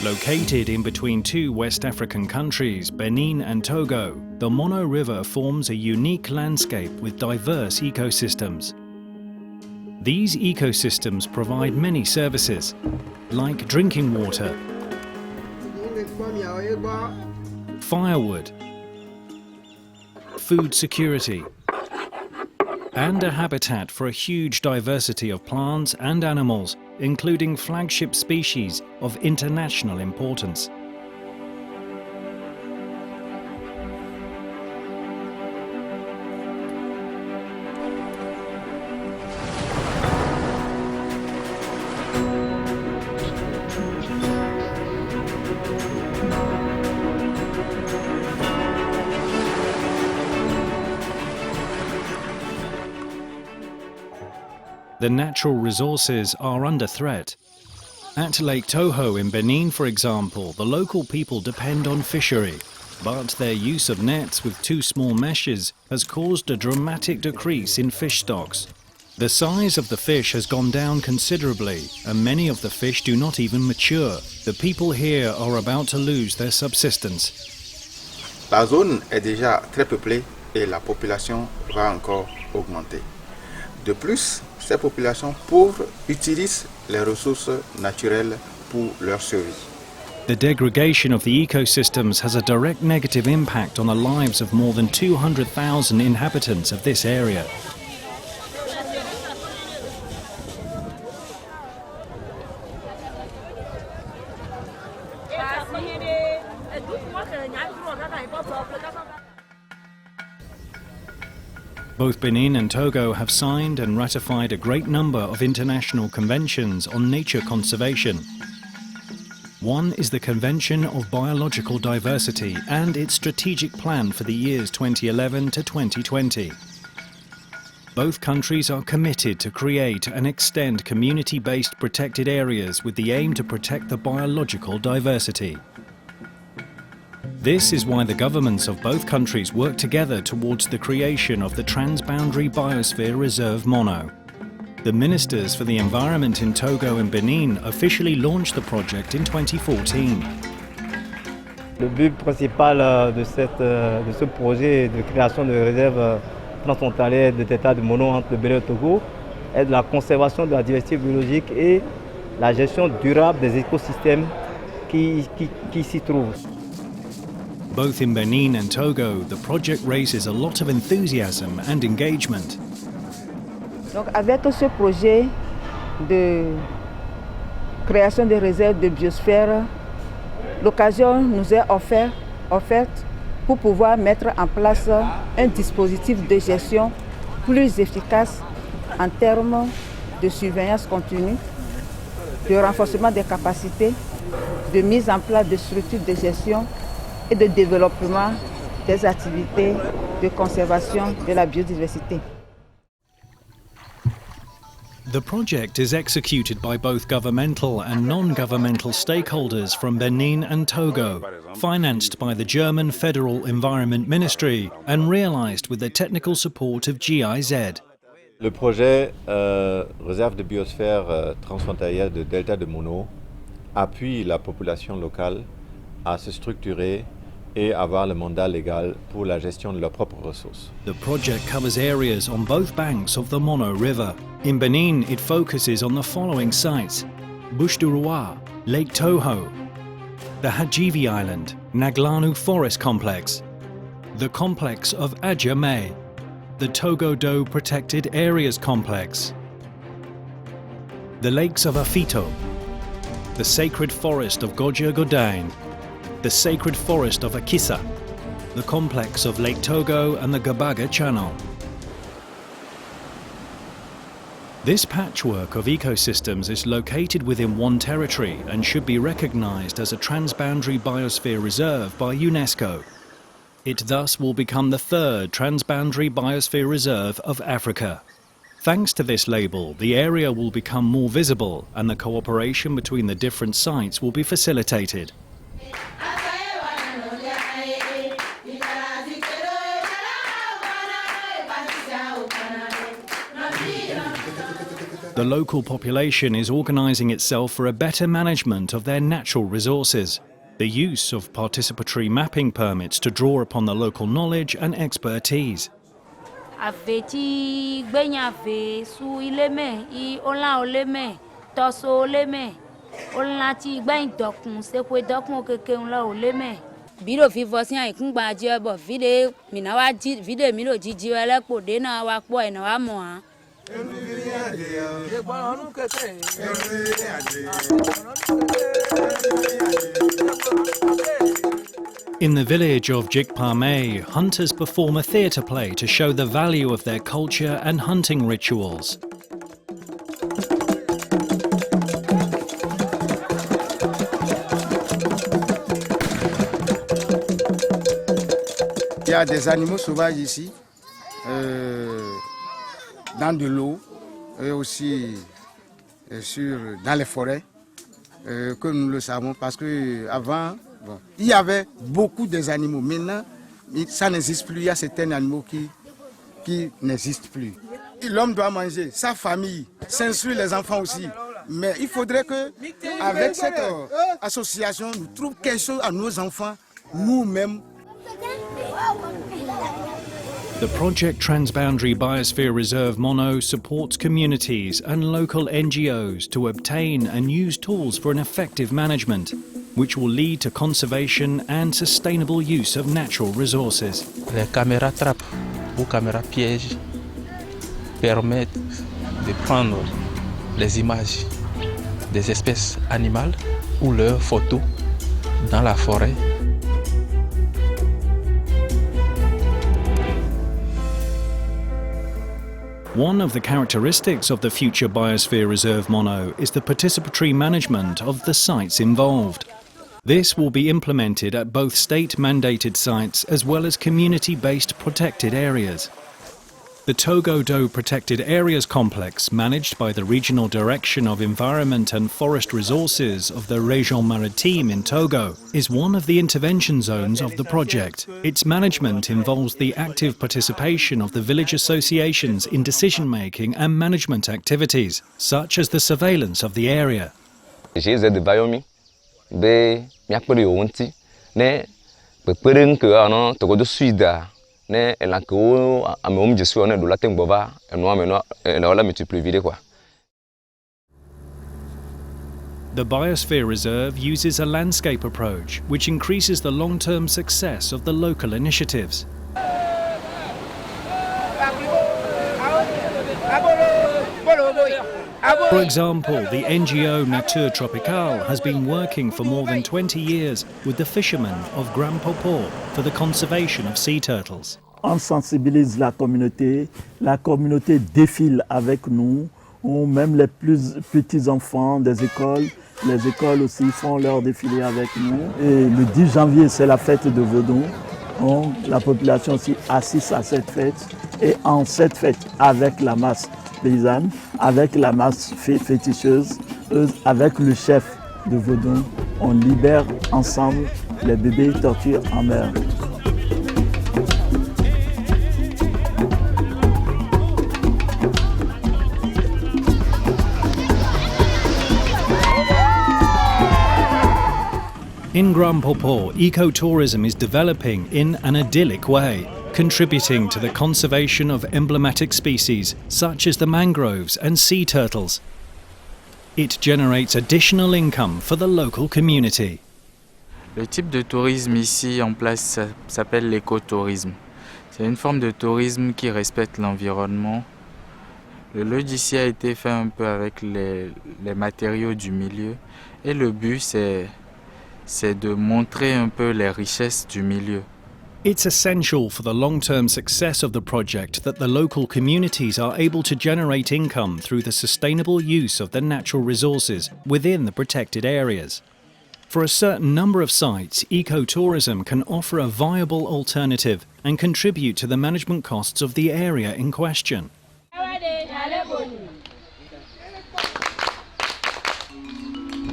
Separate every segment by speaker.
Speaker 1: Located in between two West African countries, Benin and Togo, the Mono River forms a unique landscape with diverse ecosystems. These ecosystems provide many services, like drinking water, firewood, food security, and a habitat for a huge diversity of plants and animals, including flagship species of international importance. The natural resources are under threat. At Lake Toho in Benin, for example, the local people depend on fishery, but their use of nets with too small meshes has caused a dramatic decrease in fish stocks. The size of the fish has gone down considerably, and many of the fish do not even mature. The people here are about to lose their subsistence.
Speaker 2: La zone est déjà très peuplée et la population va encore augmenter. De plus, ces populations pauvres utilisent les ressources naturelles pour leur survie.
Speaker 1: The degradation of the ecosystems has a direct negative impact on the lives of more than 200,000 inhabitants of this area. Both Benin and Togo have signed and ratified a great number of international conventions on nature conservation. One is the Convention of Biological Diversity and its strategic plan for the years 2011 to 2020. Both countries are committed to create and extend community-based protected areas with the aim to protect the biological diversity. This is why the governments of both countries work together towards the creation of the Transboundary Biosphere Reserve Mono. The Ministers for the Environment in Togo and Benin officially launched the project in 2014.
Speaker 3: Le but principal de ce projet de création de réserve transfrontalière de États de mono entre le Benin et le Togo est de la conservation de la diversité biologique et la gestion durable des écosystèmes qui s'y trouvent.
Speaker 1: Both in Benin and Togo, the project raises a lot of enthusiasm and engagement.
Speaker 4: Donc avec ce projet de création de réserves de biosphère, l'occasion nous est offerte pour pouvoir mettre en place un dispositif de gestion plus efficace en termes de surveillance continue, de renforcement des capacités, de mise en place de structures de gestion et de développement des activités de conservation de la biodiversité.
Speaker 1: The project is executed by both governmental and non-governmental stakeholders from Benin and Togo, financed by the German Federal Environment Ministry and realized with the technical support of GIZ.
Speaker 5: Le projet Réserve de biosphère transfrontalière de Delta de Mono appuie la population locale à se structurer et avoir le mandat légal pour la gestion de leurs propres ressources.
Speaker 1: The project covers areas on both banks of the Mono River. In Benin, it focuses on the following sites: Bouche du Roi, Lake Toho, the Hadjivi Island, Naglanu Forest Complex, the complex of Adjamé, the Togo-Do Protected Areas Complex, the lakes of Afito, the sacred forest of Godja Godain, the sacred forest of Akissa, the complex of Lake Togo and the Gabaga Channel. This patchwork of ecosystems is located within one territory and should be recognized as a Transboundary Biosphere Reserve by UNESCO. It thus will become the third Transboundary Biosphere Reserve of Africa. Thanks to this label, the area will become more visible and the cooperation between the different sites will be facilitated. The local population is organising itself for a better management of their natural resources. The use of participatory mapping permits to draw upon the local knowledge and expertise.
Speaker 6: Biro vivo sin ai kun gba je bo vide mi na wa ji vide mi lo jiji ele po de na wa po e na wa mo han.
Speaker 1: In the village of Jikpame, hunters perform a theatre play to show the value of their culture and hunting rituals.
Speaker 2: Il y a des animaux sauvages ici, dans de l'eau et aussi dans les forêts, que nous le savons parce qu'avant, il y avait beaucoup des animaux. Maintenant, ça n'existe plus. Il y a certains animaux qui n'existent plus. L'homme doit manger, sa famille, s'instruire les enfants aussi. Mais il faudrait qu'avec cette association, nous trouvions quelque chose à nos enfants, nous-mêmes.
Speaker 1: The Project Transboundary Biosphere Reserve Mono supports communities and local NGOs to obtain and use tools for an effective management, which will lead to conservation and sustainable use of natural resources.
Speaker 7: Les caméras trappes ou caméras pièges permettent de prendre les images des espèces animales ou leurs photos dans la forêt.
Speaker 1: One of the characteristics of the future Biosphere Reserve Mono is the participatory management of the sites involved. This will be implemented at both state-mandated sites as well as community-based protected areas. The Togo Do Protected Areas Complex, managed by the Regional Direction of Environment and Forest Resources of the Région Maritime in Togo, is one of the intervention zones of the project. Its management involves the active participation of the village associations in decision-making and management activities, such as the surveillance of the area.
Speaker 8: The
Speaker 1: Biosphere Reserve uses a landscape approach, which increases the long-term success of the local initiatives. For example, the NGO Nature Tropicale has been working for more than 20 years with the fishermen of Grand Popo for the conservation of sea turtles.
Speaker 9: On sensibilise la communauté défile avec nous, même les plus petits enfants des écoles, les écoles aussi font leur défilé avec nous. Et le 10 janvier, c'est la fête de Vaudon. La population aussi assiste à cette fête et en cette fête avec la masse paysanne, avec la masse féticheuse, avec le chef de Vaudon, on libère ensemble les bébés tortues en mer.
Speaker 1: In Grand Popo, ecotourism is developing in an idyllic way, contributing to the conservation of emblematic species such as the mangroves and sea turtles. It generates additional income for the local community.
Speaker 7: Le type de tourisme ici en place s'appelle l'écotourisme. C'est une forme de tourisme qui respecte l'environnement. Le lieu d'ici a été fait un peu avec les matériaux du milieu et le but c'est de montrer un peu les richesses du milieu.
Speaker 1: It's essential for the long-term success of the project that the local communities are able to generate income through the sustainable use of the natural resources within the protected areas. For a certain number of sites, ecotourism can offer a viable alternative and contribute to the management costs of the area in question.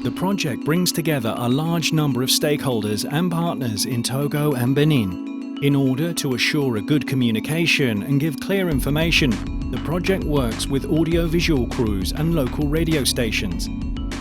Speaker 1: The project brings together a large number of stakeholders and partners in Togo and Benin. In order to assure a good communication and give clear information, The project works with audio-visual crews and local radio stations.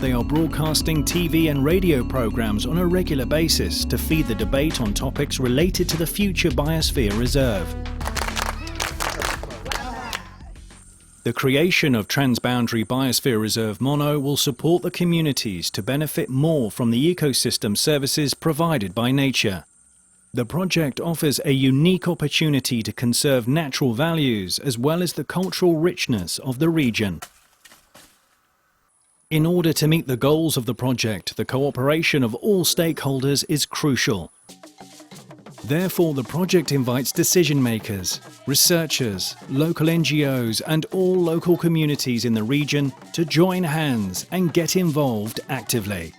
Speaker 1: They are broadcasting TV and radio programs on a regular basis to feed the debate on topics related to the future Biosphere Reserve. The creation of Transboundary Biosphere Reserve Mono will support the communities to benefit more from the ecosystem services provided by nature. The project offers a unique opportunity to conserve natural values as well as the cultural richness of the region. In order to meet the goals of the project, the cooperation of all stakeholders is crucial. Therefore, the project invites decision makers, researchers, local NGOs and all local communities in the region to join hands and get involved actively.